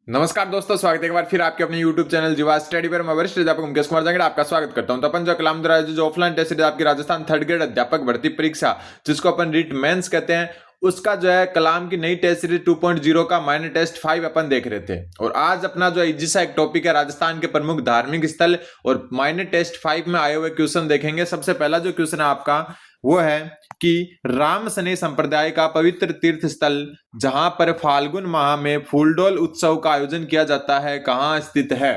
नमस्कार दोस्तों, स्वागत है एक बार फिर आपके अपने YouTube चैनल जीवा स्टडी पर। मैं वरिष्ठ अध्यापक मुकेश कुमार जांगड़ा आपका स्वागत करता हूं। तो अपन जो कलाम द्वारा जो ऑफलाइन टेस्ट सीरीज आपकी राजस्थान थर्ड ग्रेड अध्यापक भर्ती परीक्षा जिसको अपन रीट मेंस कहते हैं, उसका जो है कलाम की नई टेस्ट सीरीज 2.0 का माइनर टेस्ट 5 अपन देख रहे थे। और आज अपना जो इजी सा एक टॉपिक है राजस्थान के प्रमुख धार्मिक स्थल और माइनर टेस्ट 5 में आए हुए क्वेश्चन देखेंगे। सबसे पहला जो क्वेश्चन है आपका वो है कि राम सने संप्रदाय का पवित्र तीर्थ स्थल जहां पर फाल्गुन माह में फूलडोल उत्सव का आयोजन किया जाता है कहां स्थित है।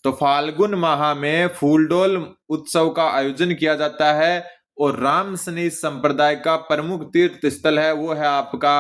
तो फाल्गुन माह में फूलडोल उत्सव का आयोजन किया जाता है और राम सने संप्रदाय का प्रमुख तीर्थ स्थल है वो है आपका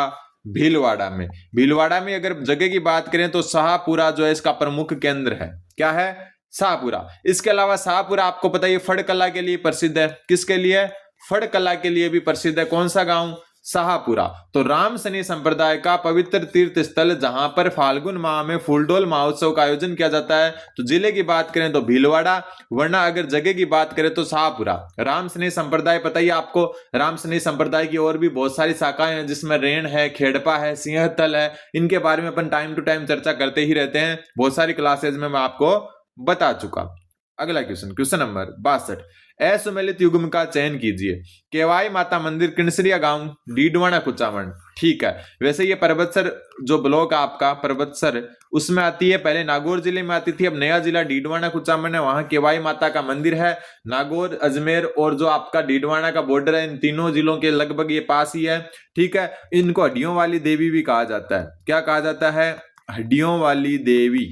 भीलवाड़ा में। भीलवाड़ा में अगर जगह की बात करें तो शाहपुरा जो है इसका प्रमुख केंद्र है। क्या है? शाहपुरा। इसके अलावा शाहपुरा आपको पता है फड़ कला के लिए प्रसिद्ध है। किसके लिए? फड़ कला के लिए भी प्रसिद्ध है। कौन सा गांव? शाहपुरा। तो राम सनी संप्रदाय का पवित्र तीर्थ स्थल जहां पर फाल्गुन माह में फूलडोल महोत्सव का आयोजन किया जाता है। तो जिले की बात करें तो भीलवाड़ा, वरना अगर जगह की बात करें तो शाहपुरा। राम सनी संप्रदाय पता ही आपको, राम सनी संप्रदाय की और भी बहुत सारी शाखाएं हैं जिसमें रेण है, खेड़पा है, सिंहतल है। इनके बारे में अपन टाइम टू टाइम चर्चा करते ही रहते हैं, बहुत सारी क्लासेज में मैं आपको बता चुका। अगला क्वेश्चन, क्वेश्चन नंबर 62। असुमेलित युग्म का चयन कीजिए। केवाई माता मंदिर, किनसरिया गांव, डीडवाना, कुचामन। ठीक है, वैसे ये पर्वतसर जो ब्लॉक है आपका पर्वतसर उसमें आती है, पहले नागौर जिले में आती थी, अब नया जिला डीडवाना कुचामन है। वहां केवाई माता का मंदिर है। नागौर, अजमेर और जो आपका डीडवाना का बॉर्डर है, इन तीनों जिलों के लगभग ये पास ही है। ठीक है, इनको हड्डियों वाली देवी भी कहा जाता है। क्या कहा जाता है? हड्डियों वाली देवी।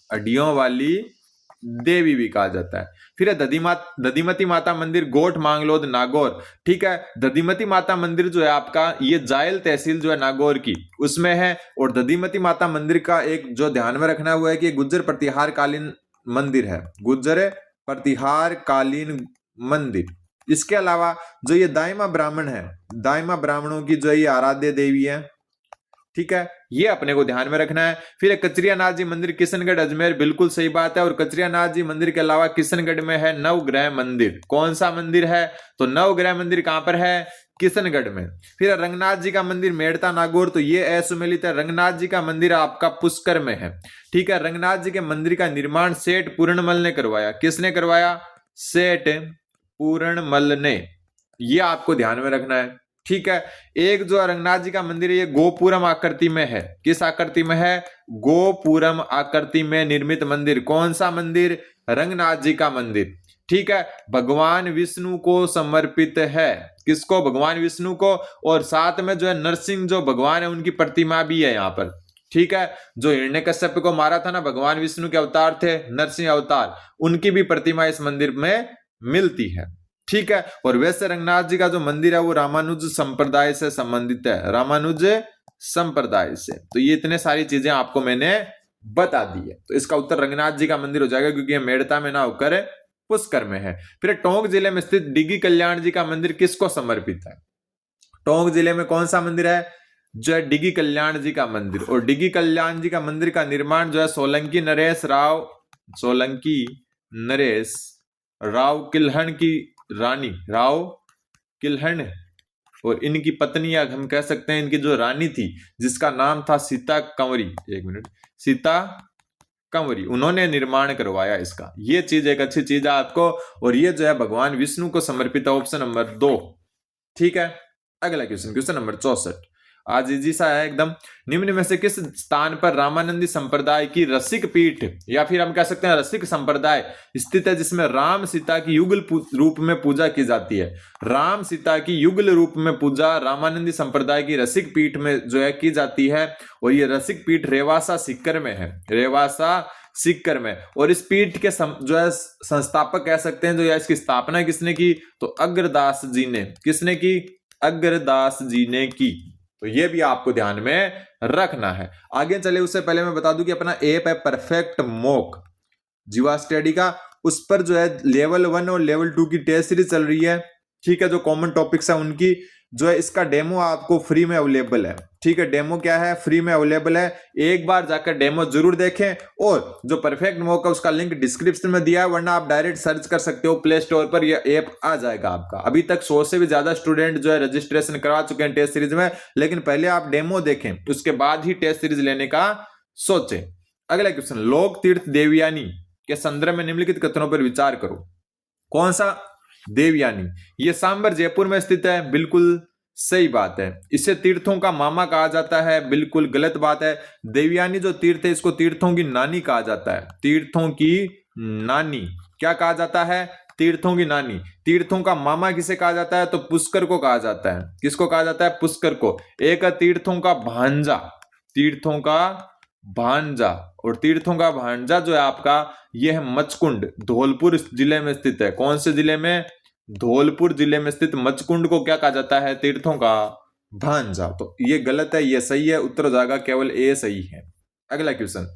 हड्डियों वाली देवी भी कहा जाता है। फिर है दधिमती माता मंदिर, गोठ मांगलोद, नागौर। ठीक है, दधिमती माता मंदिर जो है आपका ये जायल तहसील जो है नागौर की उसमें है। और दधिमती माता मंदिर का एक जो ध्यान में रखना हुआ है कि गुर्जर प्रतिहार कालीन मंदिर है। गुर्जर प्रतिहार कालीन मंदिर। इसके अलावा जो ये दाइमा ब्राह्मण है, दाइमा ब्राह्मणों की जो ये आराध्य देवी है। ठीक है, ये अपने को ध्यान में रखना है। फिर कचरियानाथ जी मंदिर, किशनगढ़, अजमेर। बिल्कुल सही बात है। और कचरियानाथ जी मंदिर के अलावा किशनगढ़ में है नवग्रह मंदिर। कौन सा मंदिर है? तो नवग्रह मंदिर कहां पर है? किशनगढ़ में। फिर रंगनाथ जी का मंदिर, मेड़ता, नागौर। तो ये असुमेलित है। रंगनाथ जी का मंदिर आपका पुष्कर में है। ठीक है, रंगनाथ जी के मंदिर का निर्माण सेठ पूर्णमल ने करवाया। किसने करवाया? सेठ पूर्णमल ने। ये आपको ध्यान में रखना है। ठीक है, एक जो रंगनाथ जी का मंदिर है ये गोपुरम आकृति में है। किस आकृति में है? गोपुरम आकृति में निर्मित मंदिर। कौन सा मंदिर? रंगनाथ जी का मंदिर। ठीक है, भगवान विष्णु को समर्पित है। किसको? भगवान विष्णु को। और साथ में जो है नरसिंह जो भगवान है उनकी प्रतिमा भी है यहाँ पर। ठीक है, जो हिरण्यकश्यप को मारा था ना, भगवान विष्णु के अवतार थे, नरसिंह अवतार, उनकी भी प्रतिमा इस मंदिर में मिलती है। ठीक है, और वैसे रंगनाथ जी का जो मंदिर है वो रामानुज संप्रदाय से संबंधित है। रामानुज संप्रदाय से। तो ये इतने सारी चीजें आपको मैंने बता दी है। तो इसका उत्तर रंगनाथ जी का मंदिर हो जाएगा क्योंकि ये मेड़ता में ना होकर पुष्कर में है। फिर टोंक जिले में स्थित डिगी कल्याण जी का मंदिर किसको समर्पित है? टोंक जिले में कौन सा मंदिर है? जो है डिगी कल्याण जी का मंदिर। और डिगी कल्याण जी का मंदिर का निर्माण जो है सोलंकी नरेश राव किल्हण की रानी राव किल्हण और इनकी पत्नी, या हम कह सकते हैं इनकी जो रानी थी जिसका नाम था सीता कंवरी। एक मिनट, सीता कंवरी, उन्होंने निर्माण करवाया इसका। ये चीज एक अच्छी चीज है आपको। और ये जो है भगवान विष्णु को समर्पित है। Option number 2। ठीक है, अगला क्वेश्चन, क्वेश्चन नंबर 64। आज इजी सा है एकदम। निम्न में से किस स्थान पर रामानंदी संप्रदाय की रसिक पीठ या फिर हम कह सकते हैं रसिक संप्रदाय स्थित है जिसमें राम सीता की युगल रूप में पूजा की जाती है? राम सीता की युगल रूप में पूजा रामानंदी संप्रदाय की रसिक पीठ में जो है की जाती है। और ये रसिक पीठ रेवासा सीकर में है। रेवासा सीकर में। और इस पीठ के जो है संस्थापक कह सकते हैं, जो है इसकी स्थापना किसने की? तो अग्रदास जी ने। किसने की? अग्रदास जी ने की। तो ये भी आपको ध्यान में रखना है। आगे चले उससे पहले मैं बता दूं कि अपना ऐप है परफेक्ट मॉक जीवा स्टडी का। उस पर जो है लेवल 1 और लेवल 2 की टेस्ट सीरीज चल रही है। ठीक है, जो कॉमन टॉपिक्स है उनकी जो है इसका डेमो आपको फ्री में अवेलेबल है। ठीक है, डेमो क्या है? फ्री में अवेलेबल है। एक बार जाकर डेमो जरूर देखें। और जो परफेक्ट मॉक है उसका लिंक डिस्क्रिप्शन में दिया है, वरना आप डायरेक्ट सर्च कर सकते हो प्ले स्टोर पर, यह ऐप आ जाएगा आपका। अभी तक 100 से भी ज्यादा स्टूडेंट जो है रजिस्ट्रेशन करवा चुके हैं टेस्ट सीरीज में, लेकिन पहले आप डेमो देखें उसके बाद ही टेस्ट सीरीज लेने का सोचे। अगला क्वेश्चन, लोक तीर्थ देवयानी के संदर्भ में निम्नलिखित कथनों पर विचार करो। कौन सा? देवयानी। ये सांबर जयपुर में स्थित है, बिल्कुल सही बात है। इसे तीर्थों का मामा कहा जाता है, बिल्कुल गलत बात है। देवयानी जो तीर्थ है इसको तीर्थों की नानी कहा जाता है। तीर्थों की नानी क्या कहा जाता है? तीर्थों की नानी। तीर्थों का मामा किसे कहा जाता है? तो पुष्कर को कहा जाता है। किसको कहा जाता है? पुष्कर को। एक है तीर्थों का भांजा, तीर्थों का भांजा, और तीर्थों का भांजा जो है आपका यह है मचकुंड, धौलपुर जिले में स्थित है। कौन से जिले में? धौलपुर जिले में स्थित मचकुंड को क्या कहा जाता है? तीर्थों का भांजा। तो ये गलत है, ये सही है। उत्तर हो जाएगा केवल ए सही है। अगला क्वेश्चन,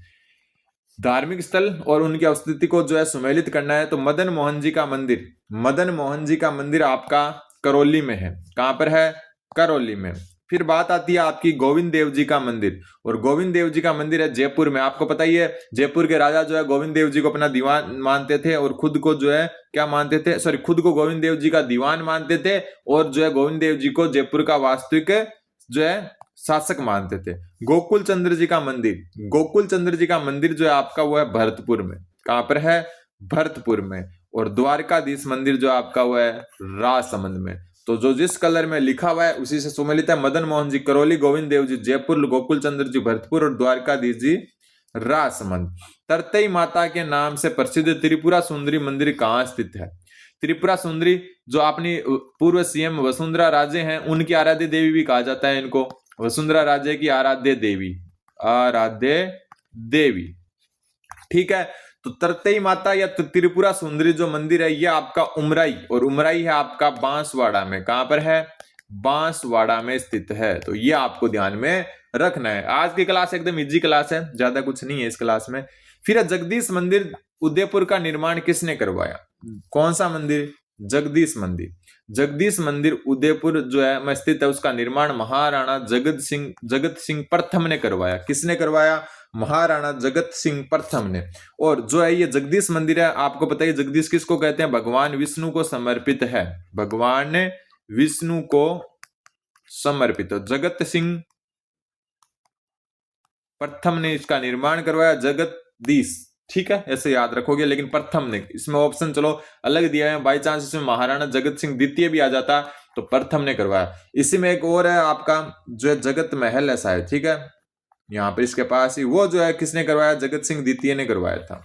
धार्मिक स्थल और उनकी अवस्थिति को जो है सुमेलित करना है। तो मदन मोहन जी का मंदिर, मदन मोहन जी का मंदिर आपका करौली में है। कहां पर है? करौली में। फिर बात आती है आपकी गोविंद देव जी का मंदिर, और गोविंद देव जी का मंदिर है जयपुर में। आपको पता ही है जयपुर के राजा जो है गोविंद देव जी को अपना दीवान मानते थे, और खुद को जो है क्या मानते थे? सॉरी, खुद को गोविंद देव जी का दीवान मानते थे, और जो है गोविंद देव जी को जयपुर का वास्तविक जो है शासक मानते थे। गोकुल चंद्र जी का मंदिर, गोकुल चंद्र जी का मंदिर जो है आपका वो है भरतपुर में। कहां पर है? भरतपुर में। और द्वारकाधीश मंदिर जो आपका वो है राजसमंद में। तो जो जिस कलर में लिखा हुआ है उसी से सुमेलित है। मदन मोहन जी करौली, गोविंद देव जी जयपुर, गोकुल चंद्र जी भरतपुर, और द्वारकाधीश जी राजसमंद। तरतेई माता के नाम से प्रसिद्ध त्रिपुरा सुंदरी मंदिर कहाँ स्थित है? त्रिपुरा सुंदरी जो अपनी पूर्व सीएम वसुंधरा राजे हैं उनकी आराध्य देवी भी कहा जाता है इनको। वसुंधरा राजे की आराध्य देवी, आराध्य देवी। ठीक है, तो तरतेई माता या त्रिपुरा सुंदरी जो मंदिर है ये आपका उमराई, और उमराई है आपका बांसवाड़ा में। कहां पर है? बांसवाड़ा में स्थित है। तो ये आपको ध्यान में रखना है। आज की क्लास एकदम इजी क्लास है, ज्यादा कुछ नहीं है इस क्लास में। फिर जगदीश मंदिर उदयपुर का निर्माण किसने करवाया? कौन सा मंदिर? जगदीश मंदिर। जगदीश मंदिर उदयपुर जो है में स्थित है, उसका निर्माण महाराणा जगत सिंह प्रथम ने करवाया। किसने करवाया? महाराणा जगत सिंह प्रथम ने। और जो है ये जगदीश मंदिर है, आपको पता है जगदीश किसको कहते हैं? भगवान विष्णु को समर्पित है। भगवान विष्णु को समर्पित। जगत सिंह प्रथम ने इसका निर्माण करवाया, जगदीश। ठीक है, ऐसे याद रखोगे। लेकिन प्रथम ने, इसमें ऑप्शन चलो अलग दिया है, बाई चांस इसमें महाराणा जगत सिंह द्वितीय भी आ जाता तो प्रथम ने करवाया। इसी में एक और है आपका जो है जगत महल ऐसा है। ठीक है, यहाँ पर इसके पास ही वो जो है किसने करवाया? जगत सिंह द्वितीय ने करवाया था।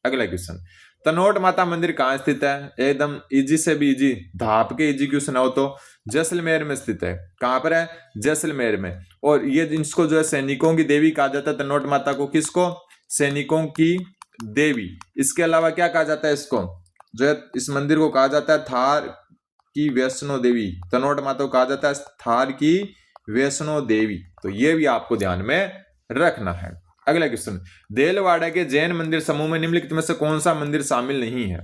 अगला क्वेश्चन, तनोट माता मंदिर कहाँ स्थित है? एकदम इजी से भी इजी, धाप के इजी क्वेश्चन हो तो जैसलमेर में स्थित है। कहां पर है? जैसलमेर में। और ये जिसको जो है सैनिकों की देवी कहा जाता है तनोट माता को। किसको? सैनिकों की देवी। इसके अलावा क्या कहा जाता है इसको? जो है इस मंदिर को कहा जाता है थार की वैष्णो देवी। तनोट माता को कहा जाता है थार की वैष्णो देवी। तो ये भी आपको ध्यान में रखना है। अगला क्वेश्चन, देलवाड़ा के जैन मंदिर समूह में निम्नलिखित में से कौन सा मंदिर शामिल नहीं है?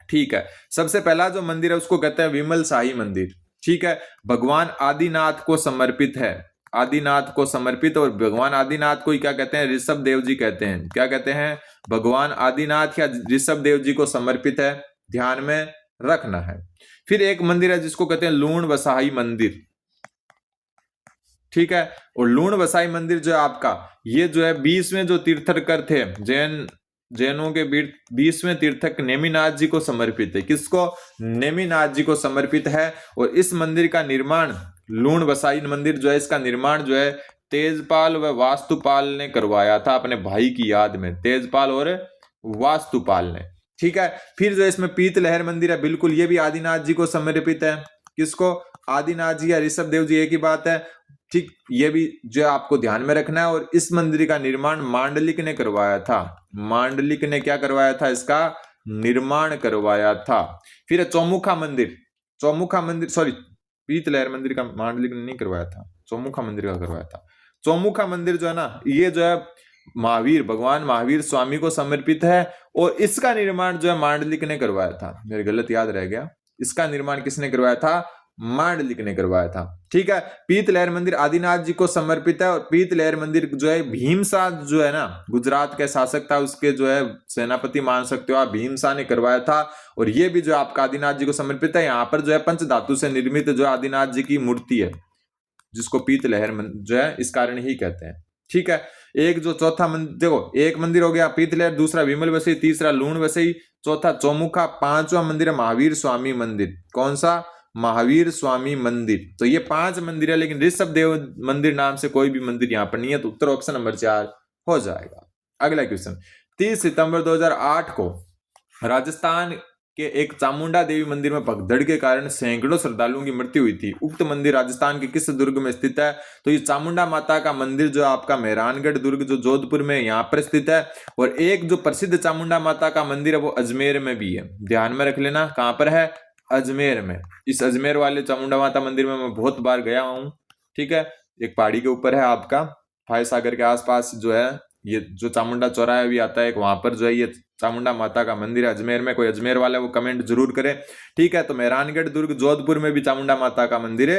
ठीक है, सबसे पहला जो मंदिर है उसको कहते हैं विमल शाही मंदिर। ठीक है, भगवान आदिनाथ को समर्पित है। आदिनाथ को समर्पित, और भगवान आदिनाथ को ही क्या कहते हैं? ऋषभ देव जी कहते हैं। क्या कहते हैं? भगवान आदिनाथ या ऋषभ देव जी को समर्पित है, ध्यान में रखना है। फिर एक मंदिर है जिसको कहते हैं लूण वसाई मंदिर। ठीक है, और लूण वसाई मंदिर जो है आपका ये जो है 20वें जो तीर्थंकर थे जैनों के 20वें तीर्थक नेमिनाथ जी को समर्पित है। किसको? नेमिनाथ जी को समर्पित है। और इस मंदिर का निर्माण, लूण वसाई मंदिर जो है इसका निर्माण जो है तेजपाल व वास्तुपाल ने करवाया था अपने भाई की याद में। तेजपाल और वास्तुपाल ने। ठीक है, फिर जो इसमें पीत लहर मंदिर है, बिल्कुल ये भी आदिनाथ जी को समर्पित है। किसको? आदिनाथ जी या ऋषभ देव जी, एक ही बात है। ठीक, ये भी जो आपको ध्यान में रखना है। और इस मंदिर का निर्माण मांडलिक ने करवाया था। मांडलिक ने क्या करवाया था? इसका निर्माण करवाया था। फिर चौमुखा मंदिर, चौमुखा मंदिर सॉरी पीत लहर मंदिर का मांडलिक ने नहीं करवाया था, चौमुखा मंदिर का करवाया था। चौमुखा मंदिर जो है ना ये जो है महावीर, भगवान महावीर स्वामी को समर्पित है। और इसका निर्माण जो है मांडलिक ने करवाया था। मेरे गलत याद रह गया, इसका निर्माण किसने करवाया था? मांडलिक ने करवाया था। ठीक है, पीत लहर मंदिर आदिनाथ जी को समर्पित है। और पीत लहर मंदिर जो है भीमसा जो है ना गुजरात के शासक था, उसके जो है सेनापति मान सकते हो आप, भीमसा ने करवाया था। और ये भी जो आपका आदिनाथ जी को समर्पित है। यहाँ पर जो है पंच धातु से निर्मित जो आदिनाथ जी की मूर्ति है जिसको पीत लहर जो है इस कारण ही कहते हैं। ठीक है, एक जो चौथा मंदिर देखो, एक मंदिर हो गया पीतलेर, दूसरा विमल वसई, तीसरा लूण वसई, चौथा चौमुखा, पांचवा मंदिर है महावीर स्वामी मंदिर। कौन सा? महावीर स्वामी मंदिर। तो ये 5 मंदिर है, लेकिन ऋषभ देव मंदिर नाम से कोई भी मंदिर यहाँ पर नहीं है, तो उत्तर ऑप्शन नंबर 4 हो जाएगा। अगला क्वेश्चन, 30 सितंबर 2008 को राजस्थान के एक चामुंडा देवी मंदिर में भगदड़ के कारण सैकड़ों श्रद्धालुओं की मृत्यु हुई थी। उक्त मंदिर राजस्थान के किस दुर्ग में स्थित है? तो ये चामुंडा माता का मंदिर जो आपका मेहरानगढ़ दुर्ग जो जोधपुर में यहाँ पर स्थित है। और एक जो प्रसिद्ध चामुंडा माता का मंदिर है वो अजमेर में भी है, ध्यान में रख लेना। कहाँ पर है? अजमेर में। इस अजमेर वाले चामुंडा माता मंदिर में मैं बहुत बार गया हूँ, ठीक है। एक पहाड़ी के ऊपर है आपका, फाय सागर के आसपास जो है ये जो चामुंडा चौराहा भी आता है, वहां पर जो है ये चामुंडा माता का मंदिर है अजमेर में। कोई अजमेर वाला वो कमेंट जरूर करे, ठीक है। तो मेहरानगढ़ दुर्ग जोधपुर में भी चामुंडा माता का मंदिर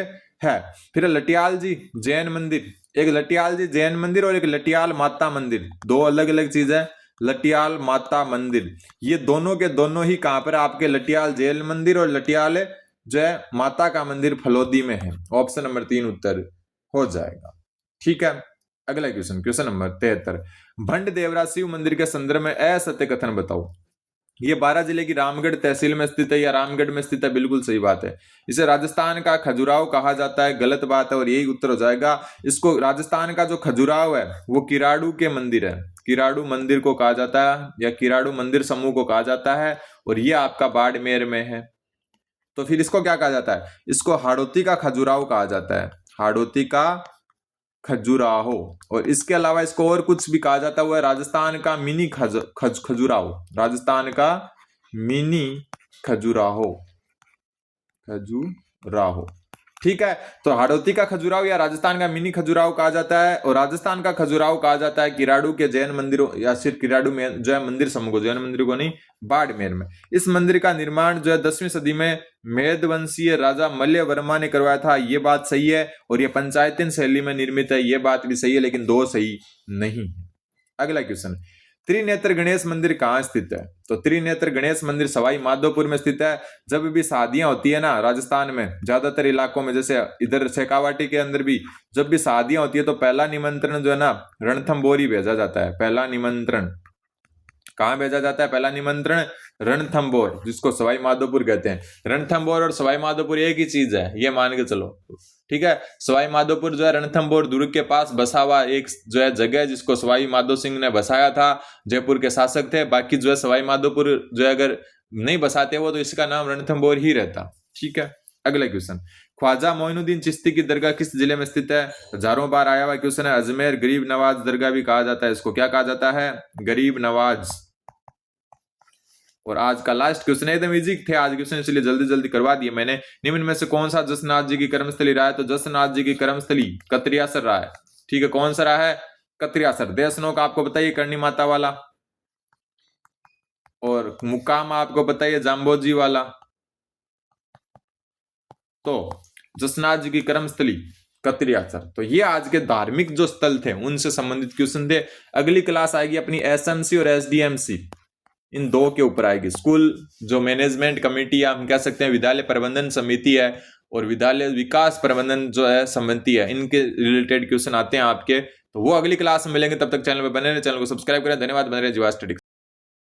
है। फिर लटियाल जी जैन मंदिर, एक लटियाल जी जैन मंदिर और एक लटियाल माता मंदिर, दो अलग अलग चीज है। लटियाल माता मंदिर ये दोनों के दोनों ही कहां पर? आपके लटियाल जैन मंदिर और लटियाल जो है माता का मंदिर फलोदी में है। ऑप्शन नंबर 3 उत्तर हो जाएगा, ठीक है। अगला question, question number 73, Bhand Devraj Shiv मंदिर के संदर्भ में असत्य कथन बताओ। ये 12 जिले की रामगढ़ तहसील में स्थित है या रामगढ़ में स्थित है? बिल्कुल सही बात है। इसे राजस्थान का खजुराहो कहा जाता है, गलत बात है और यही उत्तर हो जाएगा। इसको राजस्थान का जो खजुराहो है वो किराड़ू के मंदिर है, किराड़ू मंदिर को कहा जाता है या किराड़ू मंदिर समूह को कहा जाता है, और ये आपका बाड़मेर में है। तो फिर इसको क्या कहा जाता है? इसको हाड़ौती का खजुराहो कहा जाता है, हाड़ौती का खजुराहो। और इसके अलावा इसको और कुछ भी कहा जाता है, राजस्थान का मिनी खजुराहो, राजस्थान का मिनी खजुराहो, खजुराहो, ठीक है। तो हाड़ौती का खजुराहो या राजस्थान का मिनी खजुराहो कहा जाता है, और राजस्थान का खजुराहो कहा जाता है किराड़ू के जैन मंदिरों या सिर्फ किराड़ू में जो है मंदिर समूह को, जैन मंदिर को नहीं, बाड़मेर में। इस मंदिर का निर्माण जो है 10वीं सदी में मेदवंशीय राजा मल्य वर्मा ने करवाया था, ये बात सही है। और ये पंचायतीन शैली में निर्मित है, ये बात भी सही है, लेकिन 2 सही नहीं है। अगला क्वेश्चन, त्रिनेत्र गणेश मंदिर कहाँ स्थित है? तो त्रिनेत्र गणेश मंदिर सवाई माधोपुर में स्थित है। जब भी शादियां होती है ना राजस्थान में, ज्यादातर इलाकों में, जैसे इधर शेखावाटी के अंदर भी जब भी शादियां होती है तो पहला निमंत्रण जो है ना रणथंबोर भेजा जाता है। पहला निमंत्रण कहाँ भेजा जाता है? पहला निमंत्रण रणथंबोर, जिसको सवाई माधोपुर कहते हैं। रणथंबोर और सवाई माधोपुर एक ही चीज है, ये मान के चलो, ठीक है। सवाई माधोपुर जो है रणथंबोर दुर्ग के पास बसा हुआ एक जो है जगह, जिसको सवाई माधो सिंह ने बसाया था, जयपुर के शासक थे। बाकी जो है सवाई माधोपुर जो है अगर नहीं बसाते वो तो इसका नाम रणथंबोर ही रहता, ठीक है। अगला क्वेश्चन, ख्वाजा मोइनुद्दीन चिश्ती की दरगाह किस जिले में स्थित है? हजारों बार आया हुआ क्वेश्चन है। अजमेर गरीब नवाज दरगाह भी कहा जाता है, इसको क्या कहा जाता है? गरीब नवाज। और आज का लास्ट क्वेश्चन एकदम इजी थे आज क्वेश्चन, इसलिए जल्दी जल्दी करवा दिए मैंने। निम्न में से कौन सा जसनाथ जी की कर्मस्थली रहा है? तो जसनाथ जी की कर्मस्थली कतरियासर रहा है, ठीक है। कौन सा रहा है? कतरियासर। देशनों का आपको बताइए करनी माता वाला, और मुकाम आपको बताइए जाम्बोजी वाला। तो जसनाथ जी की कर्मस्थली कतरियासर। तो ये आज के धार्मिक जो स्थल थे उनसे संबंधित क्वेश्चन थे। अगली क्लास आएगी अपनी एसएमसी और एसडीएमसी, इन 2 के ऊपर आएगी। स्कूल जो मैनेजमेंट कमेटी या हम कह सकते हैं विद्यालय प्रबंधन समिति है, और विद्यालय विकास प्रबंधन जो है समिति है, इनके रिलेटेड क्वेश्चन आते हैं आपके। तो वो अगली क्लास में मिलेंगे, तब तक चैनल पर बने रहे, चैनल को सब्सक्राइब करें। धन्यवाद। बने रहे जीवा स्टडी।